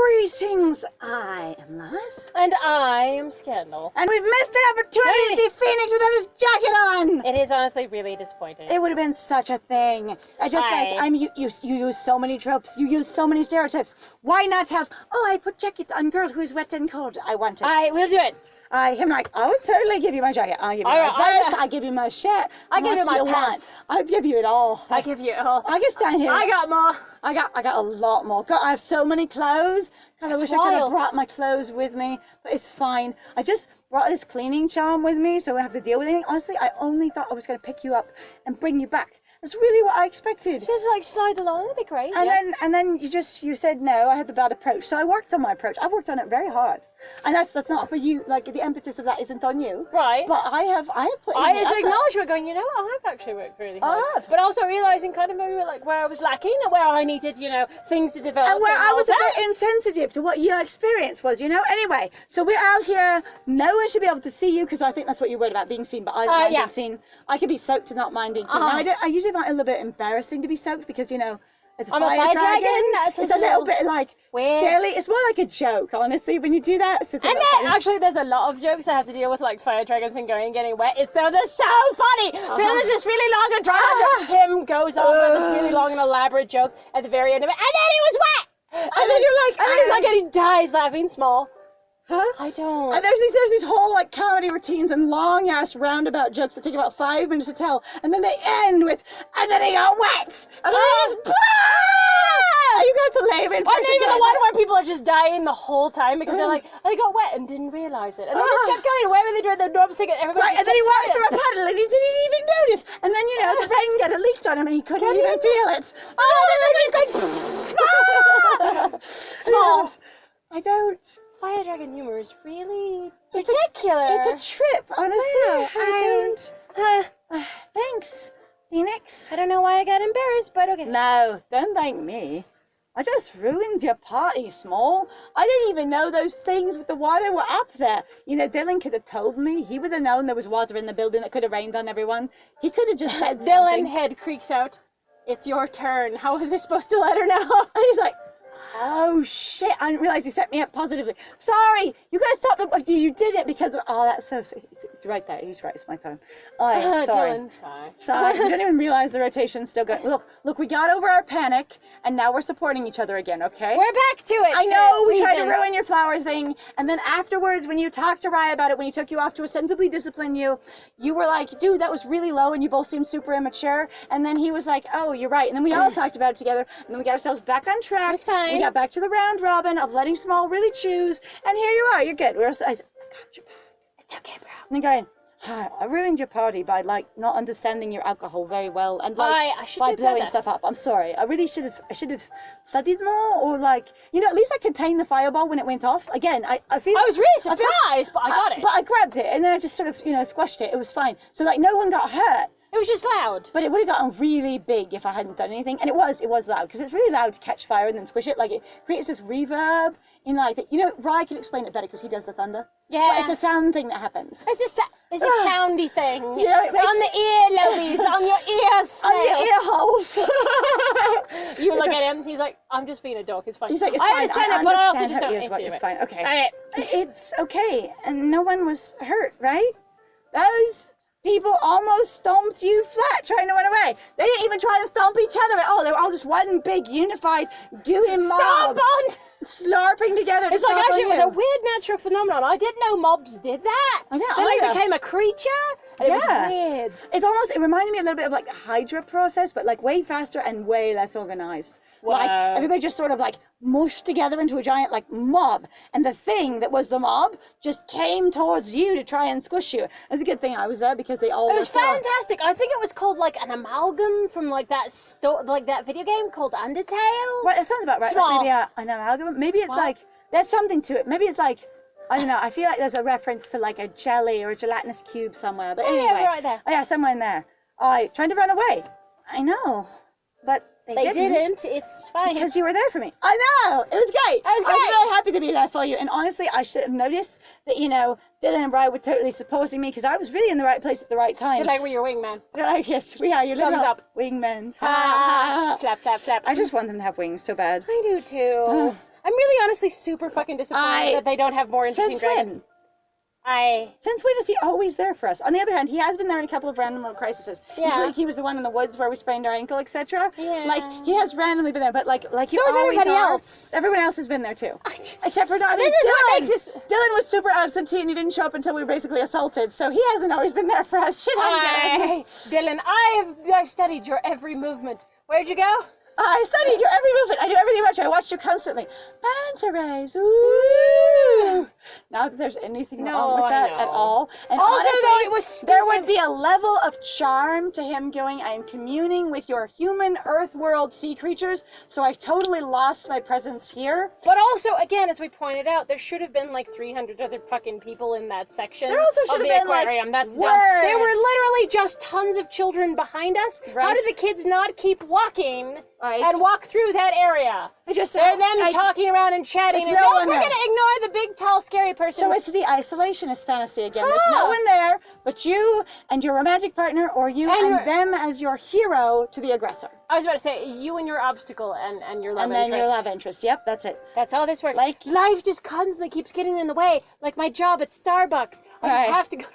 Greetings, I am Lois. And I am Scandal. And we've missed an opportunity to see Phoenix without his jacket on! It is honestly really disappointing. It would have been such a thing. I just you use so many tropes, you use so many stereotypes. Why not have, I put jacket on girl who is wet and cold. I want it. We'll do it. Him like, I would totally give you my jacket. I'll give you my vest. I'll give you my shirt. I'll give you my pants. I'll give you it all. I give you it all. I can stand here. I got more. I got a lot more. God, I have so many clothes. God, I wish I could have brought my clothes with me, but it's fine. I just brought this cleaning charm with me, so I don't have to deal with anything. Honestly, I only thought I was going to pick you up and bring you back. That's really what I expected. Just like slide along, that'd be great. And then you said no. I had the bad approach, so I worked on my approach. I've worked on it very hard, and that's not for you. Like the impetus of that isn't on you, right? But I have put. As acknowledgement, going. You know what? I've actually worked really hard. I have. But also realizing kind of maybe like where I was lacking, and where I needed, things to develop, and where I was a bit insensitive to what your experience was. Anyway, so we're out here. No one should be able to see you because I think that's what you're worried about, being seen. But I don't mind being seen. I can be soaked and not mind being seen. Now, I usually find it a little bit embarrassing to be soaked because as a fire dragon, it's a little bit like weird. Silly. It's more like a joke, honestly, when you do that. And then actually, there's a lot of jokes I have to deal with, like fire dragons and getting wet. They're so funny. So there's this really long and drawn him goes off on this really long and elaborate joke at the very end of it, and then he was wet. And then you're like, and he's like, and he dies laughing. Small. Huh? I don't. And there's these whole like comedy routines and long ass roundabout jokes that take about 5 minutes to tell, and then they end with, and then he got wet, and then he just, you got the lame in. Or even the one where people are just dying the whole time because they're like, they got wet and didn't realize it, and they just kept going. Wherever they doing their normal thing, everybody. Right, and then he walked through a puddle and he didn't even notice, and then the rain got leaked on him and he couldn't even feel it. He's going. Small. I don't. Fire dragon humor is really particular. It's a trip, honestly. I don't. Thanks, Phoenix. I don't know why I got embarrassed, but okay. No, don't thank me. I just ruined your party, Small. I didn't even know those things with the water were up there. Dylan could have told me. He would have known there was water in the building that could have rained on everyone. He could have just said something. Dylan head creaks out. It's your turn. How was I supposed to let her know? And he's like, oh shit, I didn't realize you set me up positively. Sorry, you gotta stop it. You did it because of, that's so it's right there. He's right, it's my turn. Sorry. Dylan's high. Sorry, you didn't even realize the rotation's still going. Look, we got over our panic and now we're supporting each other again, okay? We're back to it. I know we tried to ruin your flower thing, and then afterwards when you talked to Rye about it, when he took you off to ostensibly discipline you, you were like, dude, that was really low, and you both seemed super immature, and then he was like, oh, you're right, and then we all talked about it together, and then we got ourselves back on track. It's fine. We got back to the round robin of letting Small really choose, and here you are, you're good. I got your back. It's okay, bro. And then going, I ruined your party by not understanding your alcohol very well and by blowing stuff up. I'm sorry. I really should have studied more, or at least I contained the fireball when it went off. Again, I feel I was really surprised, but I got it. But I grabbed it and then I just sort of squashed it. It was fine. So no one got hurt. It was just loud. But it would have gotten really big if I hadn't done anything. And it was loud, because it's really loud to catch fire and then squish it. Like, it creates this reverb in Rye can explain it better because he does the thunder. Yeah. But it's a sound thing that happens. It's a soundy thing. It makes on the ear lobes, on your ears. On your ear holes. You look at him, he's like, I'm just being a dog, it's fine. He's like, it's I fine. understand it, but I also just don't understand it. It's fine, okay. All right. It's okay. And no one was hurt, right? Those people almost stomped you flat trying to run away. They didn't even try to stomp each other at all. They were all just one big, unified, gooey mob. Slurping together. It's like, actually, it was a weird natural phenomenon. I didn't know mobs did that. I know. Then it became a creature. And it was weird. It reminded me a little bit of the Hydra process, but way faster and way less organized. Wow. Everybody just sort of mushed together into a giant mob, and the thing that was the mob just came towards you to try and squish you. It's a good thing I was there because they all. It was fantastic. I think it was called an amalgam from that video game called Undertale. Well, that sounds about right. Small. Maybe an amalgam. Maybe it's there's something to it. Maybe it's I don't know. I feel like there's a reference to a jelly or a gelatinous cube somewhere. But anyway, yeah, right there. Oh yeah, somewhere in there. Trying to run away. I know, but they didn't. It's fine. Because you were there for me. I know. It was great. I was really happy to be there for you. And honestly, I should have noticed that Dylan and Brian were totally supporting me because I was really in the right place at the right time. We're your wingman. They're like, yes, we are. Your thumbs little up wingmen. Flap, flap, flap. I just want them to have wings so bad. I do too. I'm really honestly super fucking disappointed that they don't have more interesting dragons. Since when is he always there for us? On the other hand, he has been there in a couple of random little crises. Yeah. Including he was the one in the woods where we sprained our ankle, etc. Yeah. Like, he has randomly been there, but like So you has always everybody are. else. Everyone else has been there too. Except for not This is Dylan. what makes us... Dylan was super absentee and he didn't show up until we were basically assaulted, so he hasn't always been there for us. Shit on Dylan. Dylan, I've studied your every movement. Where'd you go? I studied your every movement. I knew everything about you. I watched you constantly. Manta rays. Ooh. Not that there's anything wrong with that at all. And also, honestly, though, it was stupid. there would be a level of charm to him going, I am communing with your human earth world sea creatures, so I totally lost my presence here. But also, again, as we pointed out, there should have been like 300 other fucking people in that section. There also should of have the been aquarium. like That's words. dumb. There were literally just tons of children behind us. Right. How did the kids not keep walking Right. and walk through that area? They're them talking around and chatting. There's And no we're one going there. to ignore the big, tall, scary person. So it's the isolationist fantasy again. There's no one there but you and your romantic partner, or you and them as your hero to the aggressor. I was about to say, you and your obstacle and your love interest. And then your love interest. Yep, that's it. That's how this works. Like, life just constantly keeps getting in the way. Like my job at Starbucks. I just have to go...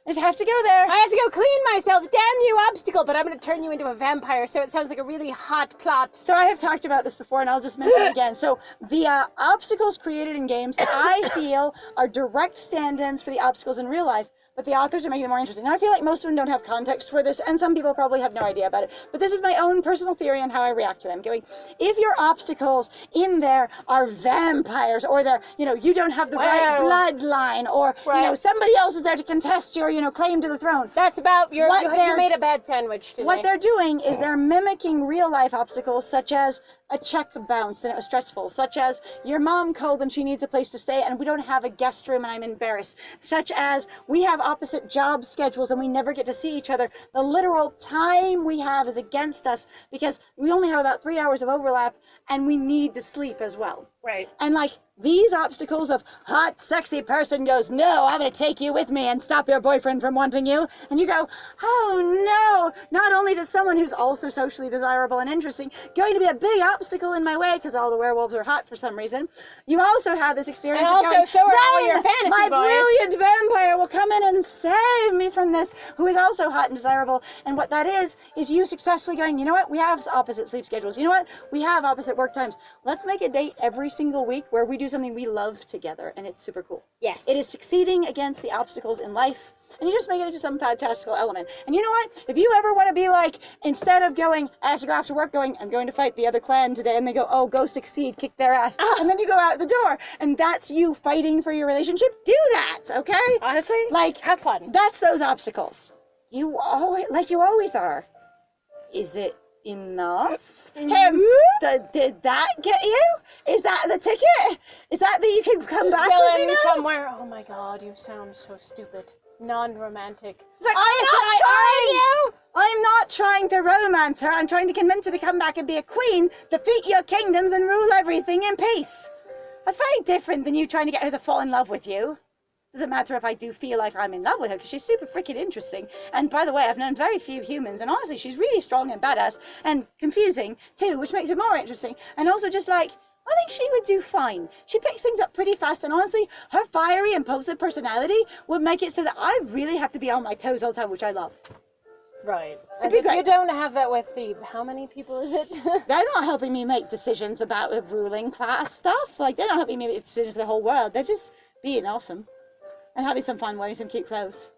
I just have to go there. I have to go clean myself. Damn you, obstacle! But I'm going to turn you into a vampire, so it sounds like a really hot plot. So I have talked about this before, and I'll just mention it again. So the obstacles created in games, I feel, are direct stand-ins for the obstacles in real life, but the authors are making them more interesting. Now, I feel like most of them don't have context for this, and some people probably have no idea about it. But this is my own personal theory on how I react to them. Going, if your obstacles in there are vampires, or they're, you don't have the right bloodline, or, somebody else is there to contest your, claim to the throne. That's about you made a bad sandwich today. What they're doing is they're mimicking real life obstacles, such as a check bounced and it was stressful, such as your mom called and she needs a place to stay and we don't have a guest room and I'm embarrassed, such as we have opposite job schedules and we never get to see each other. The literal time we have is against us because we only have about 3 hours of overlap and we need to sleep as well. Right. And like these obstacles of hot, sexy person goes, no, I'm going to take you with me and stop your boyfriend from wanting you. And you go, oh no, not only does someone who's also socially desirable and interesting going to be a big obstacle in my way because all the werewolves are hot for some reason, you also have this experience and of also going, so are all your fantasy my boys. brilliant vampire will come in and save me from this, who is also hot and desirable. And what that is you successfully going, you know what, we have opposite sleep schedules. You know what, we have opposite work times. Let's make a date every single week where we do something we love together, and it's super cool. Yes. It is succeeding against the obstacles in life, and you just make it into some fantastical element. And you know what? If you ever want to be like, instead of going, I have to go after work, going, I'm going to fight the other clan today, and they go, oh, go succeed, kick their ass, and then you go out the door, and that's you fighting for your relationship, do that, okay? Honestly? Like, have fun. That's those obstacles. You always are. Is it enough? Did that get you? Is that the ticket? Is that you can come back with me now? Somewhere. Oh my god, you sound so stupid. Non-romantic. It's like, I'm not trying to romance her. I'm trying to convince her to come back and be a queen, defeat your kingdoms, and rule everything in peace. That's very different than you trying to get her to fall in love with you. Doesn't matter if I do feel like I'm in love with her, because she's super freaking interesting. And by the way, I've known very few humans, and honestly, she's really strong and badass, and confusing, too, which makes her more interesting. And also just like, I think she would do fine. She picks things up pretty fast, and honestly, her fiery, impulsive personality would make it so that I really have to be on my toes all the time, which I love. Right. As if you don't have that with the, how many people is it? They're not helping me make decisions about the ruling class stuff. Like, they're not helping me make decisions for the whole world. They're just being awesome. And having some fun wearing some cute clothes.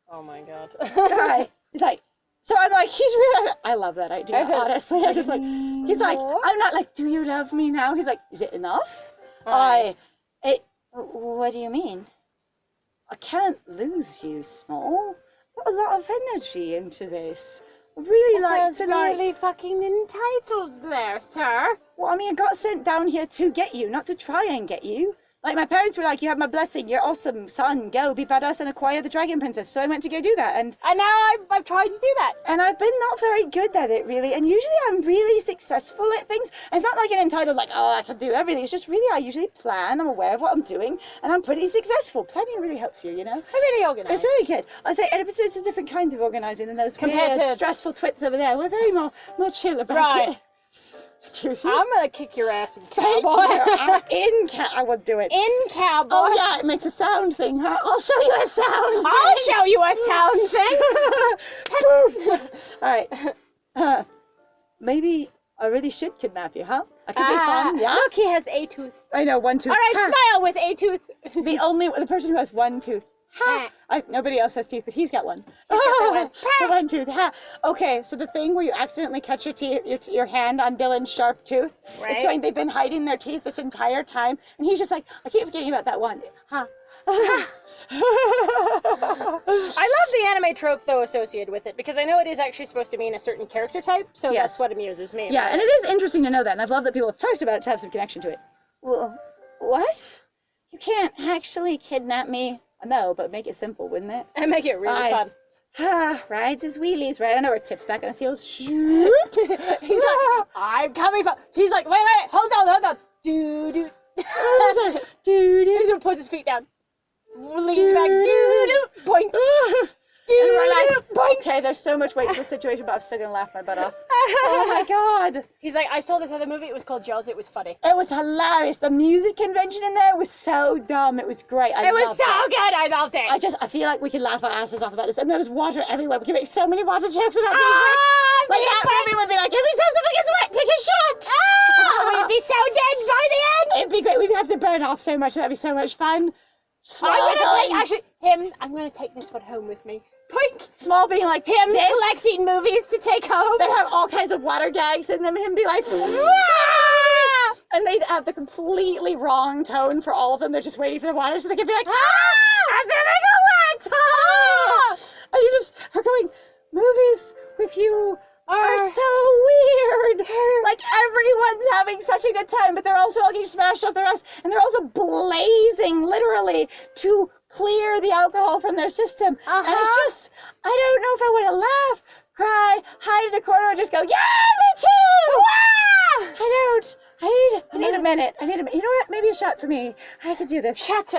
Oh my god. Right. He's like, so I'm like, he's really, I love that idea, honestly. I just like, he's like, I'm not like, do you love me now? He's like, is it enough? What do you mean? I can't lose you, Smol. Put a lot of energy into this. I really like to really fucking entitled there, sir. Well, I mean, I got sent down here to get you, not to try and get you. Like, my parents were like, you have my blessing, you're awesome, son, go, be badass and acquire the dragon princess. So I went to go do that, and now I've tried to do that. And I've been not very good at it, really, and usually I'm really successful at things. It's not like an entitled, like, oh, I can do everything. It's just really, I usually plan, I'm aware of what I'm doing, and I'm pretty successful. Planning really helps you, you know? I'm really organised. It's really good. I say, it's a different kind of organising than those weird, stressful twits over there. We're very more chill about it. Excuse you. I'm gonna kick your ass in Thank cowboy. you. I will do it. In cowboy. Oh yeah, it makes a sound thing, huh? I'll show you a sound. I'll show you a sound thing. Poof. All right. Maybe I really should kidnap you, huh? I could be fun. Yeah. Look, he has a tooth. I know, one tooth. All right, smile with a tooth. The person who has one tooth. Ha! Nobody else has teeth, but he's got one. He's got the one. The one tooth. Ha! Okay, so the thing where you accidentally cut your hand on Dylan's sharp tooth, Right. they've been hiding their teeth this entire time, and he's just like, I keep forgetting about that one. Ha! I love the anime trope, though, associated with it, because I know it is actually supposed to mean a certain character type, so Yes. that's what amuses me. Yeah, and it is interesting to know that, and I've loved that people have talked about it to have some connection to it. Well, what? You can't actually kidnap me? No, but make it simple, wouldn't it? And make it really fun. Rides his wheelies, right? I know where it tips back on his heels. He's like, I'm coming for. She's like, wait, hold on. Doo-doo. He's gonna put his feet down. Leans back. Doo-doo. Boink. And we're like, okay, there's so much weight to this situation, but I'm still gonna laugh my butt off. Oh my god. He's like, I saw this other movie, it was called Jaws, it was funny. It was hilarious. The music convention in there was so dumb. It was great. It was so good, I loved it. I feel like we could laugh our asses off about this. And there was water everywhere. We could make so many water jokes about being wet. Like that movie would be like, if we saw something gets wet, take a shot. We'd be so dead by the end. It'd be great. We'd have to burn off so much. That'd be so much fun. I'm gonna take this one home with me. Poink! Small being like him collecting movies to take home. They have all kinds of water gags in them. Him be like, and they have the completely wrong tone for all of them. They're just waiting for the water so they can be like, and then they go wet. And you just are going, movies with you are so weird. Like everyone's having such a good time, but they're also all getting smashed off their ass, and they're also blazing literally to clear the alcohol from their system. And it's just, I don't know if I want to laugh, cry, hide in a corner, or just go, yeah, me too. I need a minute. You know what? Maybe a shot for me. I could do this. Shot.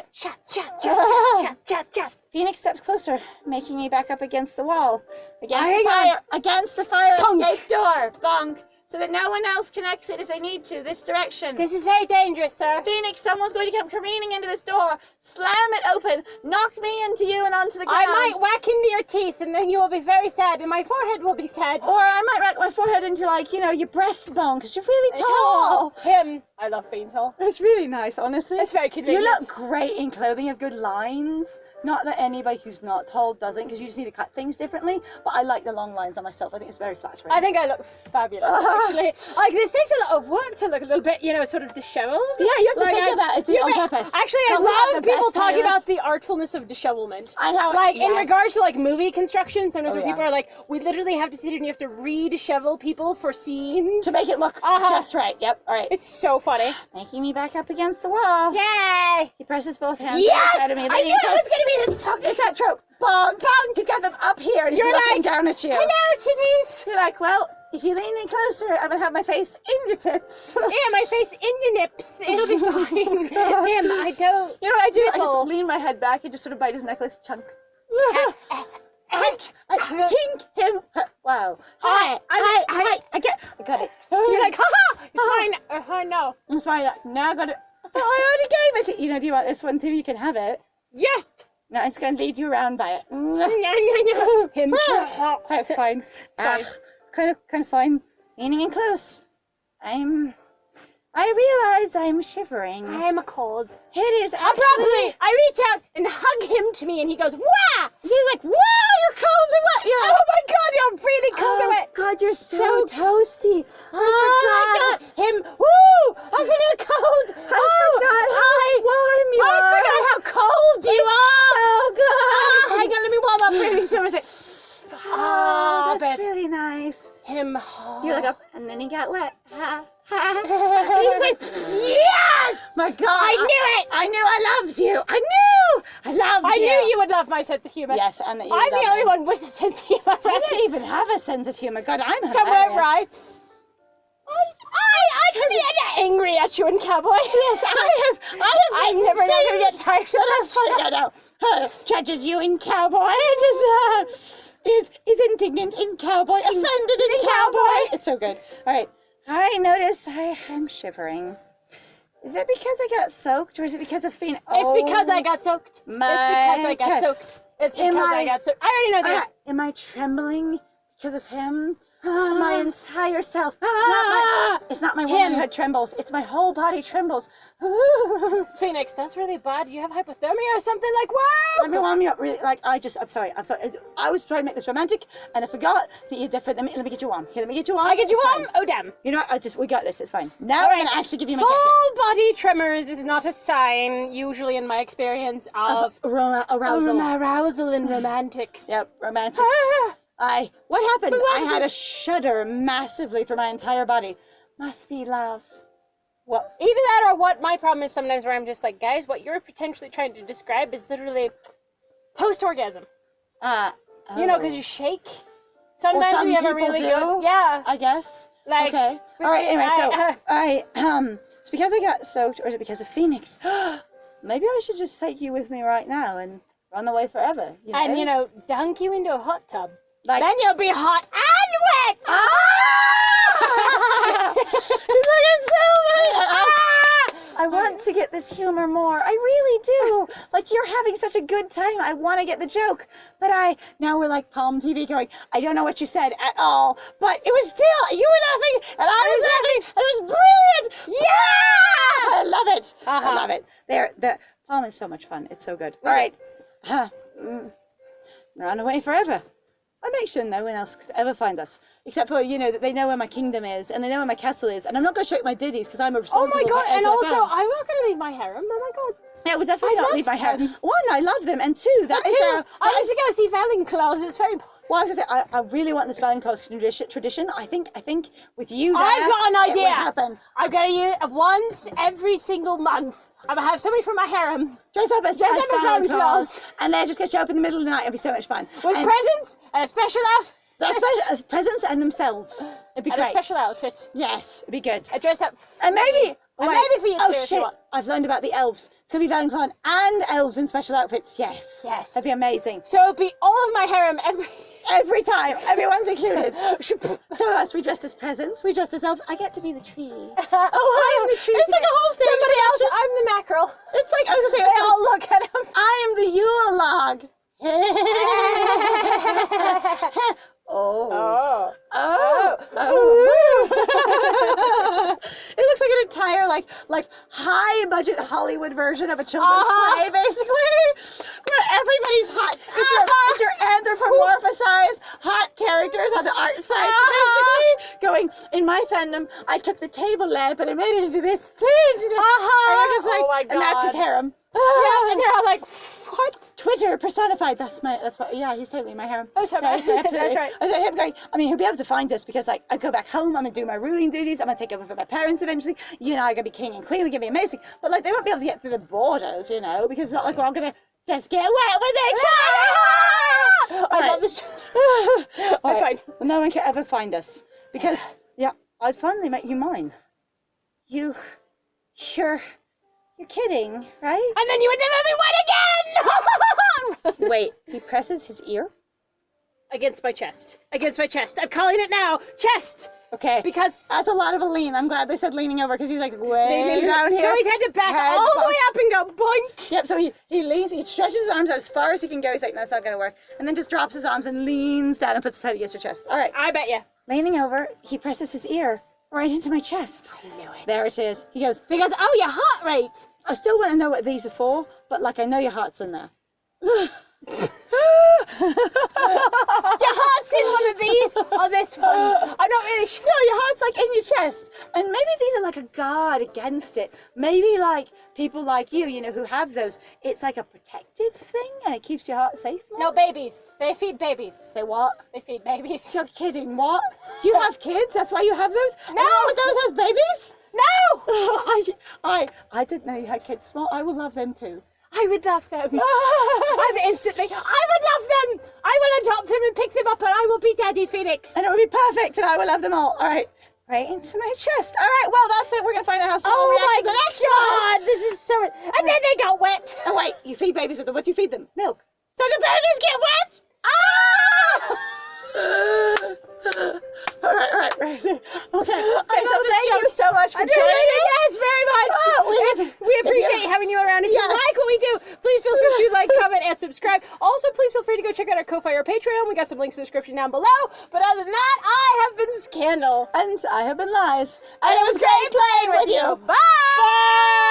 Phoenix steps closer, making me back up against the wall. Against the fire escape door. Bonk. So that no one else can exit if they need to. This direction. This is very dangerous, sir. Phoenix, someone's going to come careening into this door. Slam it open. Knock me into you and onto the ground. I might whack into your teeth and then you will be very sad and my forehead will be sad. Or I might whack my forehead into, like, you know, your breastbone because you're really tall. Him. I love being tall. It's really nice, honestly. It's very convenient. You look great in clothing. You have good lines. Not that anybody who's not tall doesn't, because you just need to cut things differently. But I like the long lines on myself. I think it's very flattering. I think I look fabulous, actually. Like, this takes a lot of work to look a little bit, you know, sort of disheveled. Yeah, you have to think about it on purpose. Actually, I love people talking about the artfulness of dishevelment. I know. Like, in regards to, like, movie construction, sometimes when people are like, we literally have to sit here and you have to re-dishevel people for scenes. To make it look just right. Yep, all right. It's so funny. Making me back up against the wall. Yay! He presses both hands Yes! of me. I knew it was going to be this talk. It's that trope. Bonk, bonk. He's got them up here and he's looking down at you. Hello, titties. You're like, well, if you lean in closer, I'm going to have my face in your tits. Yeah, my face in your nips. It'll be fine. Damn, I don't. You know what I do? I just lean my head back and just sort of bite his necklace chunk. Tink him. Wow. I got it. You're like, haha, it's fine. No. It's fine. Now I got it. I thought I already gave it. You know, do you want this one too? You can have it. Yes. No, I'm just going to lead you around by it. No. Him. That's fine. Kind of fine. Leaning in close. I realize I'm shivering. I'm cold. It is actually... Abruptly, I reach out and hug him to me and he goes, wah! He's like, wow, you're cold and wet. You're like, oh my god, you're really cold and wet. God, you're so toasty. I forgot. Him, woo! I was a little cold. I forgot how warm you are. I forgot how cold you are. So good. Hang on, let me warm up really soon. I say, that's really nice. Him. You look up and then he got wet. And he's like, yes! My God. I knew it. I knew I loved you. I knew you would love my sense of humor. Yes, and that you I'm the only one with a sense of humor. I don't even have a sense of humor. God, I'm somewhere right. I can be angry at you in Cowboy. Yes, I'm never gonna get tired of that. No. Judges you in Cowboy. Is indignant in Cowboy. Offended in Cowboy. It's so good. All right. I notice I am shivering. Is it because I got soaked, or is it because of Phoenix? It's because I got soaked. It's because I got soaked. It's because I got soaked. I already know that. Am I trembling because of him? My entire self. It's not my womanhood trembles. It's my whole body trembles. Phoenix, that's really bad. You have hypothermia or something? Like, whoa! Let me warm you up. Really, like, I'm sorry. I was trying to make this romantic, and I forgot that you're different. Let me get you warm. Here, let me get you warm. I get you warm? Oh, damn. You know what? We got this. It's fine. Now I'm going to actually give you my jacket. Full body tremors is not a sign, usually in my experience, of arousal. Arousal in romantics. Yep, romantics. What happened? I had a shudder massively through my entire body. Must be love. What? Either that or what my problem is sometimes where I'm just like, guys, what you're potentially trying to describe is literally post-orgasm. You know, because you shake. Sometimes we have a really good... Yeah. I guess. Like... Okay. All right, anyway, it's because I got soaked, or is it because of Phoenix? Maybe I should just take you with me right now and run away forever. You know? And, you know, dunk you into a hot tub. Like, then you'll be hot and wet! I want to get this humor more. I really do. Like, you're having such a good time. I want to get the joke. But now we're like Palm TV going, I don't know what you said at all. But it was still, you were laughing, and I was laughing, and it was brilliant. Yeah! I love it. I love it. The Palm is so much fun. It's so good. All right. Run away forever. I make sure no one else could ever find us, except for, you know, that they know where my kingdom is, and they know where my castle is, and I'm not going to show you my ditties, because I'm a responsible... Oh my god, and also, I'm not going to leave my harem, oh my god. Yeah, we'll definitely not leave my harem. One, I love them, and two, I used to go see Valenklaus, it's very important. Well, I was going to say, I really want this Valenklaus tradition. I think with you there, I've got an idea. It will happen. I'm going to use once every single month. I'm going to have somebody from my harem. Dress up as Valenklaus. And they'll just get you up in the middle of the night. It'll be so much fun. With presents and a special outfit. Presents and themselves. It'd be great. And a special outfit. Yes, it'd be good. I dress up. And maybe... And maybe for you too. Oh shit! I've learned about the elves. It's gonna be Valenklaus and elves in special outfits. Yes. Yes. That'd be amazing. So it'll be all of my harem every time. Everyone's included. So us, we dressed as presents. We dressed as elves. I get to be the tree. I'm the tree. It's like a whole stage. Somebody else. I'm the mackerel. It's like I was gonna say. They all look at him. I am the Yule log. Oh. It looks like an entire like high budget Hollywood version of a children's play, basically, where everybody's hot. It's your anthropomorphized hot characters on the art side, basically going. In my fandom, I took the table lamp and I made it into this thing. And you're just like, oh my God. And that's his harem. Yeah, and they're all like, what? Twitter personified. That's my. Yeah, he's totally my harem. That's right. That's right. I said him going. I mean, he'll be able to find us because, like, I go back home. I'm gonna do my ruling duties. I'm gonna take over for my parents eventually. You know, I'm gonna be king and queen. We're gonna be amazing. But like, they won't be able to get through the borders. You know, because it's not like we're all gonna just get wet with each other. I love this. I'm fine. Well, no one can ever find us because I'd finally make you mine. You're kidding, right? And then you would never be wet again! Wait, he presses his ear? Against my chest. Against my chest. I'm calling it now. Chest! Okay. Because... That's a lot of a lean. I'm glad they said leaning over because he's like way down here. So he's had to back all the way up and go boink! Yep, so he leans, he stretches his arms out as far as he can go. He's like, no, that's not going to work. And then just drops his arms and leans down and puts his head against your chest. All right. I bet you. Leaning over, he presses his ear right into my chest. I knew it. There it is. He goes... Because, your heart rate! I still want to know what these are for, but like I know your heart's in there. Your heart's in one of these or this one. I'm not really sure. No, your heart's like in your chest. And maybe these are like a guard against it. Maybe like people like you know, who have those, it's like a protective thing and it keeps your heart safe more. No, babies. They feed babies. Say what? They feed babies. You're kidding, what? Do you have kids? That's why you have those? No! Anyone with those has babies? No! I didn't know you had kids. Small. I will love them too. I would love them. I'm instantly. I would love them. I will adopt them and pick them up, and I will be Daddy Phoenix. And it will be perfect, and I will love them all. All right, right into my chest. All right, well that's it. We're gonna find out how Small reacts to the next one. This is so. And then they got wet. Oh wait, you feed babies with them. What do you feed them? Milk. So the babies get wet. Ah! All right. Okay. Okay, so joining us. Yes, very much. We appreciate having you around. If you like what we do, please feel free to like, comment, and subscribe. Also, please feel free to go check out our Ko-Fi or Patreon. We got some links in the description down below. But other than that, I have been Scandal. And I have been Lies. And it was great playing with you. Bye!